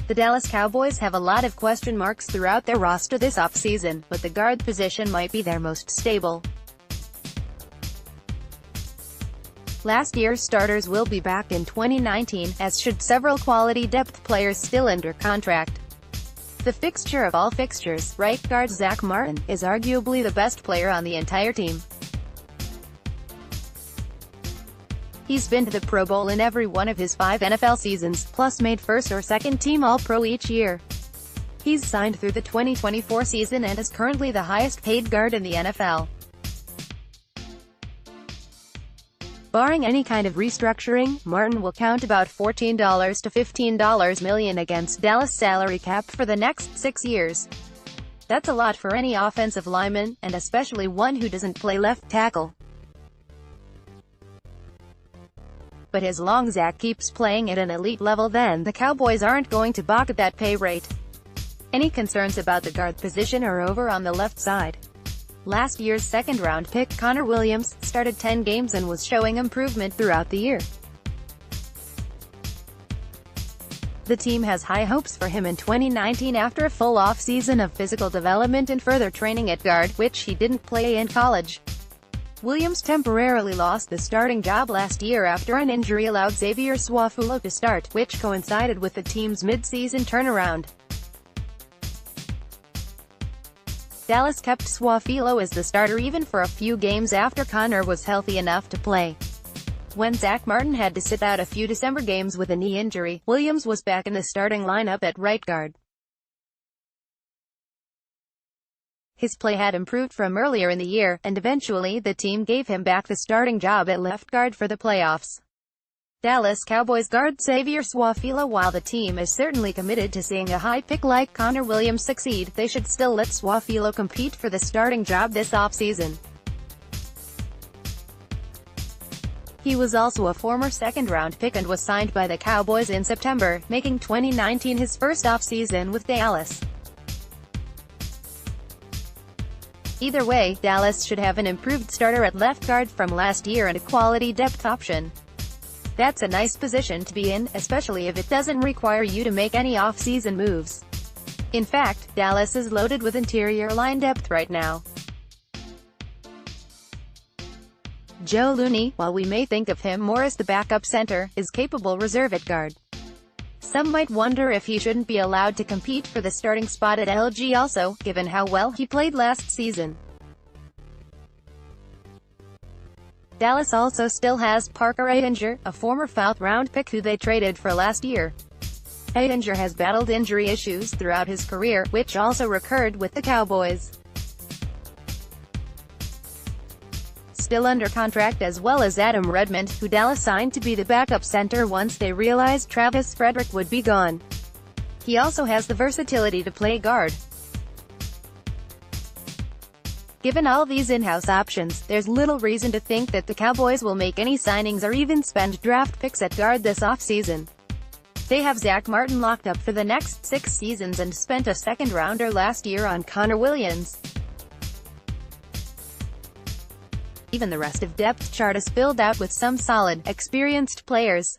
The Dallas Cowboys have a lot of question marks throughout their roster this offseason, but the guard position might be their most stable. Last year's starters will be back in 2019, as should several quality depth players still under contract. The fixture of all fixtures, right guard Zack Martin, is arguably the best player on the entire team. He's been to the Pro Bowl in every one of his 5 NFL seasons, plus made first or second team All-Pro each year. He's signed through the 2024 season and is currently the highest paid guard in the NFL. Barring any kind of restructuring, Martin will count about $14 to $15 million against Dallas' salary cap for the next 6 years. That's a lot for any offensive lineman, and especially one who doesn't play left tackle. But as long as Zack keeps playing at an elite level, then the Cowboys aren't going to balk at that pay rate. Any concerns about the guard position are over on the left side. Last year's second-round pick Connor Williams started 10 games and was showing improvement throughout the year. The team has high hopes for him in 2019 after a full off-season of physical development and further training at guard, which he didn't play in college. Williams temporarily lost the starting job last year after an injury allowed Xavier Su'a-Filo to start, which coincided with the team's mid-season turnaround. Dallas kept Su'a-Filo as the starter even for a few games after Connor was healthy enough to play. When Zack Martin had to sit out a few December games with a knee injury, Williams was back in the starting lineup at right guard. His play had improved from earlier in the year, and eventually the team gave him back the starting job at left guard for the playoffs. Dallas Cowboys guard Xavier Su'a-Filo. While the team is certainly committed to seeing a high pick like Connor Williams succeed, they should still let Su'a-Filo compete for the starting job this offseason. He was also a former second-round pick and was signed by the Cowboys in September, making 2019 his first offseason with Dallas. Either way, Dallas should have an improved starter at left guard from last year and a quality depth option. That's a nice position to be in, especially if it doesn't require you to make any off-season moves. In fact, Dallas is loaded with interior line depth right now. Joe Looney, while we may think of him more as the backup center, is capable reserve at guard. Some might wonder if he shouldn't be allowed to compete for the starting spot at LG also, given how well he played last season. Dallas also still has Parker Ehlinger, a former fourth-round pick who they traded for last year. Ehlinger has battled injury issues throughout his career, which also recurred with the Cowboys. Still under contract, as well as Adam Redmond, who Dallas signed to be the backup center once they realized Travis Frederick would be gone. He also has the versatility to play guard. Given all these in-house options, there's little reason to think that the Cowboys will make any signings or even spend draft picks at guard this offseason. They have Zack Martin locked up for the next 6 seasons and spent a second-rounder last year on Connor Williams. Even the rest of depth chart is filled out with some solid, experienced players.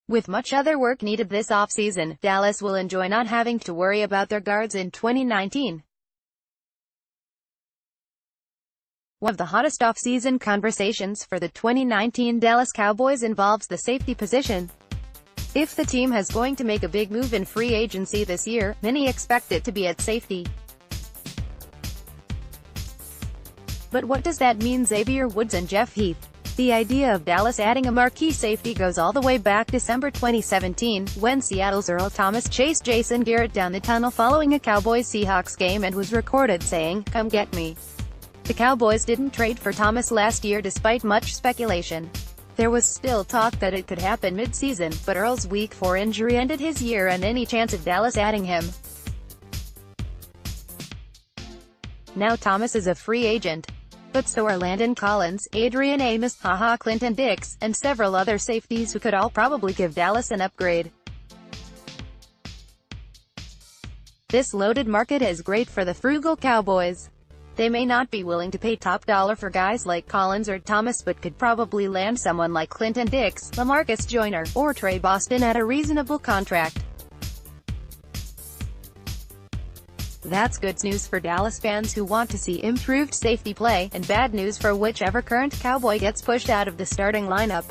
With much other work needed this offseason, Dallas will enjoy not having to worry about their guards in 2019. One of the hottest offseason conversations for the 2019 Dallas Cowboys involves the safety position. If the team is going to make a big move in free agency this year, many expect it to be at safety. But what does that mean? Xavier Woods and Jeff Heath? The idea of Dallas adding a marquee safety goes all the way back December 2017, when Seattle's Earl Thomas chased Jason Garrett down the tunnel following a Cowboys-Seahawks game and was recorded saying, "Come get me." The Cowboys didn't trade for Thomas last year despite much speculation. There was still talk that it could happen mid-season, but Earl's Week 4 injury ended his year and any chance of Dallas adding him. Now Thomas is a free agent. But so are Landon Collins, Adrian Amos, Clinton Dix, and several other safeties who could all probably give Dallas an upgrade. This loaded market is great for the frugal Cowboys. They may not be willing to pay top dollar for guys like Collins or Thomas, but could probably land someone like Clinton Dix, LaMarcus Joyner, or Trey Boston at a reasonable contract. That's good news for Dallas fans who want to see improved safety play, and bad news for whichever current Cowboy gets pushed out of the starting lineup.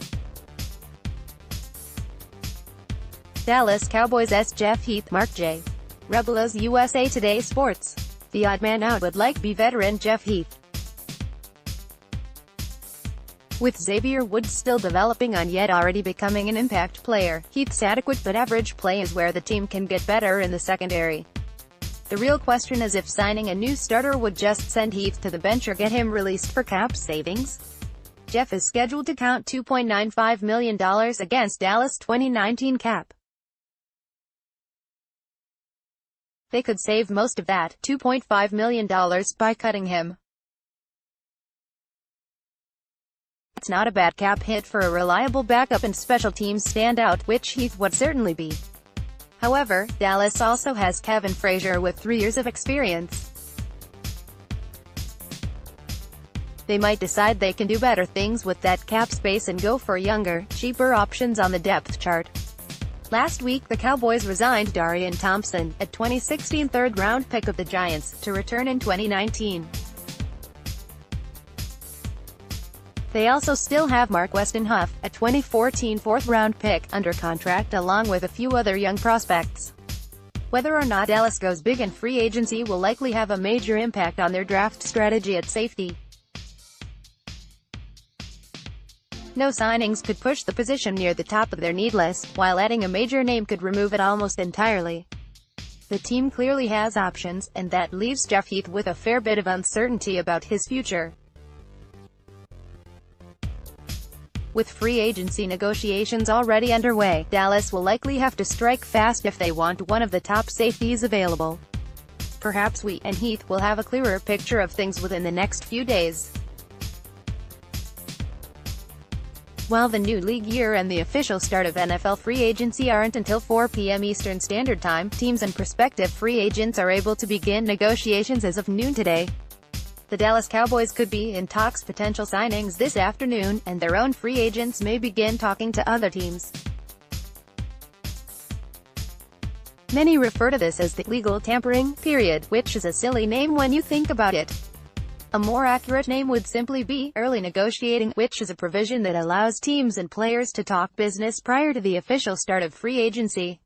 Dallas Cowboys' Jeff Heath, Mark J. Rebels USA Today Sports. The odd man out would be veteran Jeff Heath. With Xavier Woods still developing on yet already becoming an impact player, Heath's adequate but average play is where the team can get better in the secondary. The real question is if signing a new starter would just send Heath to the bench or get him released for cap savings. Jeff is scheduled to count $2.95 million against Dallas' 2019 cap. They could save most of that, $2.5 million, by cutting him. It's not a bad cap hit for a reliable backup and special teams standout, which Heath would certainly be. However, Dallas also has Kevin Frazier with 3 years of experience. They might decide they can do better things with that cap space and go for younger, cheaper options on the depth chart. Last week the Cowboys resigned Darian Thompson, a 2016 third-round pick of the Giants, to return in 2019. They also still have Mark Weston Huff, a 2014 fourth-round pick, under contract along with a few other young prospects. Whether or not Dallas goes big in free agency will likely have a major impact on their draft strategy at safety. No signings could push the position near the top of their need list, while adding a major name could remove it almost entirely. The team clearly has options, and that leaves Jeff Heath with a fair bit of uncertainty about his future. With free agency negotiations already underway, Dallas will likely have to strike fast if they want one of the top safeties available. Perhaps we and Heath will have a clearer picture of things within the next few days. While the new league year and the official start of NFL free agency aren't until 4 p.m. Eastern Standard Time, teams and prospective free agents are able to begin negotiations as of noon today. The Dallas Cowboys could be in talks potential signings this afternoon, and their own free agents may begin talking to other teams. Many refer to this as the legal tampering period, which is a silly name when you think about it. A more accurate name would simply be early negotiating, which is a provision that allows teams and players to talk business prior to the official start of free agency.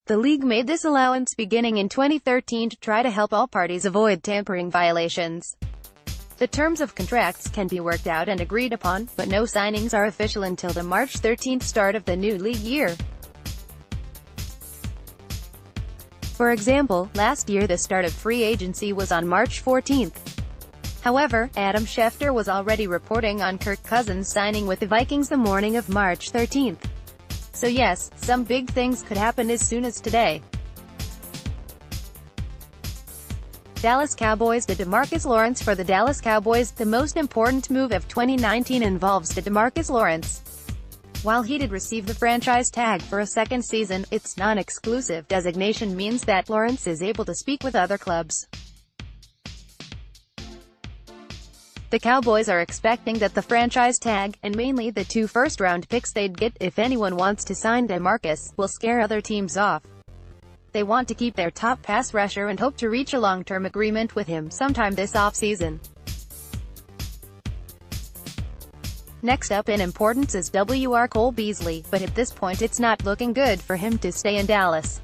The league made this allowance beginning in 2013 to try to help all parties avoid tampering violations. The terms of contracts can be worked out and agreed upon, but no signings are official until the March 13 start of the new league year. For example, last year the start of free agency was on March 14th. However, Adam Schefter was already reporting on Kirk Cousins signing with the Vikings the morning of March 13th. So yes, some big things could happen as soon as today. Dallas Cowboys to DeMarcus Lawrence. For the Dallas Cowboys, the most important move of 2019 involves DeMarcus Lawrence. While he did receive the franchise tag for a second season, its non-exclusive designation means that Lawrence is able to speak with other clubs. The Cowboys are expecting that the franchise tag, and mainly the 2 first-round picks they'd get if anyone wants to sign DeMarcus, will scare other teams off. They want to keep their top pass rusher and hope to reach a long-term agreement with him sometime this offseason. Next up in importance is Wr. Cole Beasley, but at this point it's not looking good for him to stay in Dallas.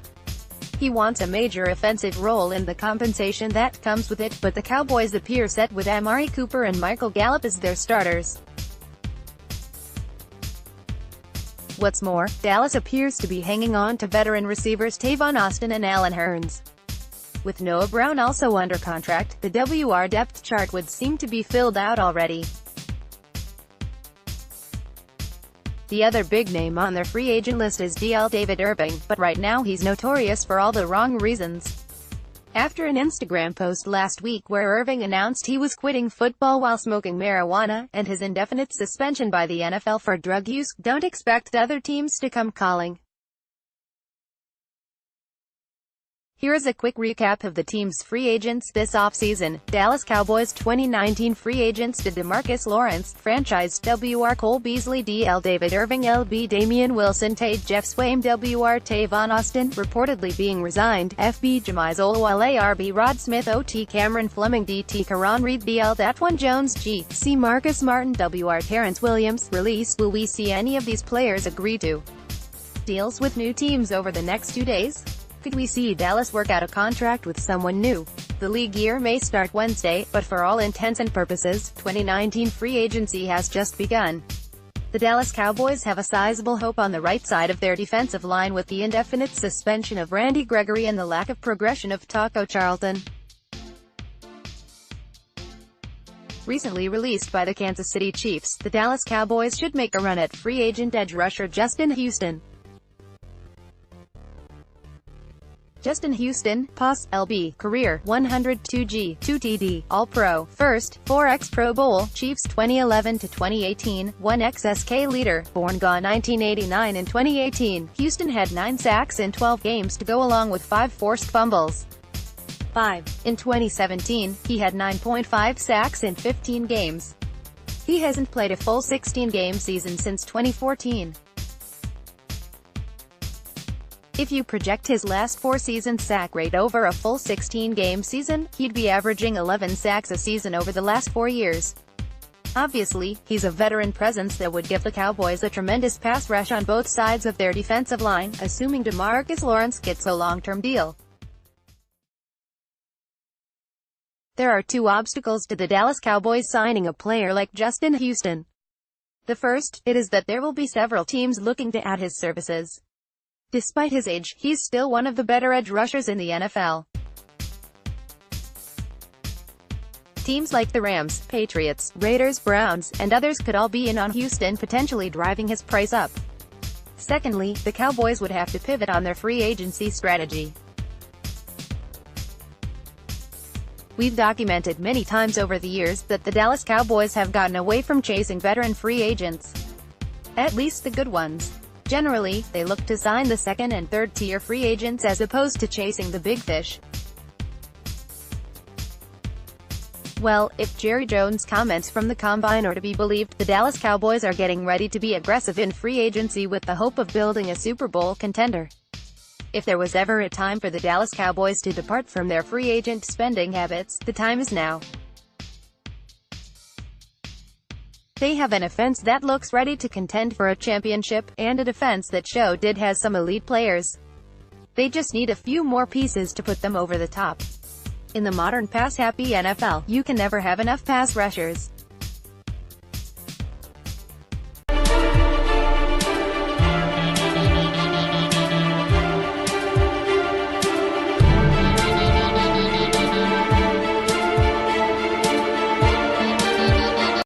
He wants a major offensive role in the compensation that comes with it, but the Cowboys appear set with Amari Cooper and Michael Gallup as their starters. What's more, Dallas appears to be hanging on to veteran receivers Tavon Austin and Allen Hurns. With Noah Brown also under contract, the WR depth chart would seem to be filled out already. The other big name on their free agent list is DL David Irving, but right now he's notorious for all the wrong reasons. After an Instagram post last week where Irving announced he was quitting football while smoking marijuana, and his indefinite suspension by the NFL for drug use, don't expect other teams to come calling. Here is a quick recap of the team's free agents this offseason. Dallas Cowboys 2019 free agents to DeMarcus Lawrence, franchise WR Cole Beasley DL David Irving LB Damian Wilson Tate Jeff Swaim WR Tavon Austin, reportedly being resigned, FB Jamize Olawale RB Rod Smith OT Cameron Fleming DT Karan Reed DL Datwan Jones GC Marcus Martin WR Terrence Williams, release. Will we see any of these players agree to deals with new teams over the next 2 days? Could we see Dallas work out a contract with someone new? The league year may start Wednesday, but for all intents and purposes, 2019 free agency has just begun. The Dallas Cowboys have a sizable hope on the right side of their defensive line with the indefinite suspension of Randy Gregory and the lack of progression of Taco Charlton. Recently released by the Kansas City Chiefs, the Dallas Cowboys should make a run at free agent edge rusher Justin Houston. Justin Houston, POS, LB, career, 102G, 2TD, All-Pro, first, 4X Pro Bowl, Chiefs 2011 to 2018, 1XSK leader, born gone 1989 and 2018, Houston had 9 sacks in 12 games to go along with 5 forced fumbles. 5. In 2017, he had 9.5 sacks in 15 games. He hasn't played a full 16-game season since 2014. If you project his last 4-season sack rate over a full 16-game season, he'd be averaging 11 sacks a season over the last 4 years. Obviously, he's a veteran presence that would give the Cowboys a tremendous pass rush on both sides of their defensive line, assuming DeMarcus Lawrence gets a long-term deal. There are 2 obstacles to the Dallas Cowboys signing a player like Justin Houston. The first, it is that there will be several teams looking to add his services. Despite his age, he's still one of the better edge rushers in the NFL. Teams like the Rams, Patriots, Raiders, Browns, and others could all be in on Houston, potentially driving his price up. Secondly, the Cowboys would have to pivot on their free agency strategy. We've documented many times over the years that the Dallas Cowboys have gotten away from chasing veteran free agents. At least the good ones. Generally, they look to sign the second and third tier free agents as opposed to chasing the big fish. Well, if Jerry Jones' comments from the Combine are to be believed, the Dallas Cowboys are getting ready to be aggressive in free agency with the hope of building a Super Bowl contender. If there was ever a time for the Dallas Cowboys to depart from their free agent spending habits, the time is now. They have an offense that looks ready to contend for a championship, and a defense that has some elite players. They just need a few more pieces to put them over the top. In the modern pass-happy NFL, you can never have enough pass rushers.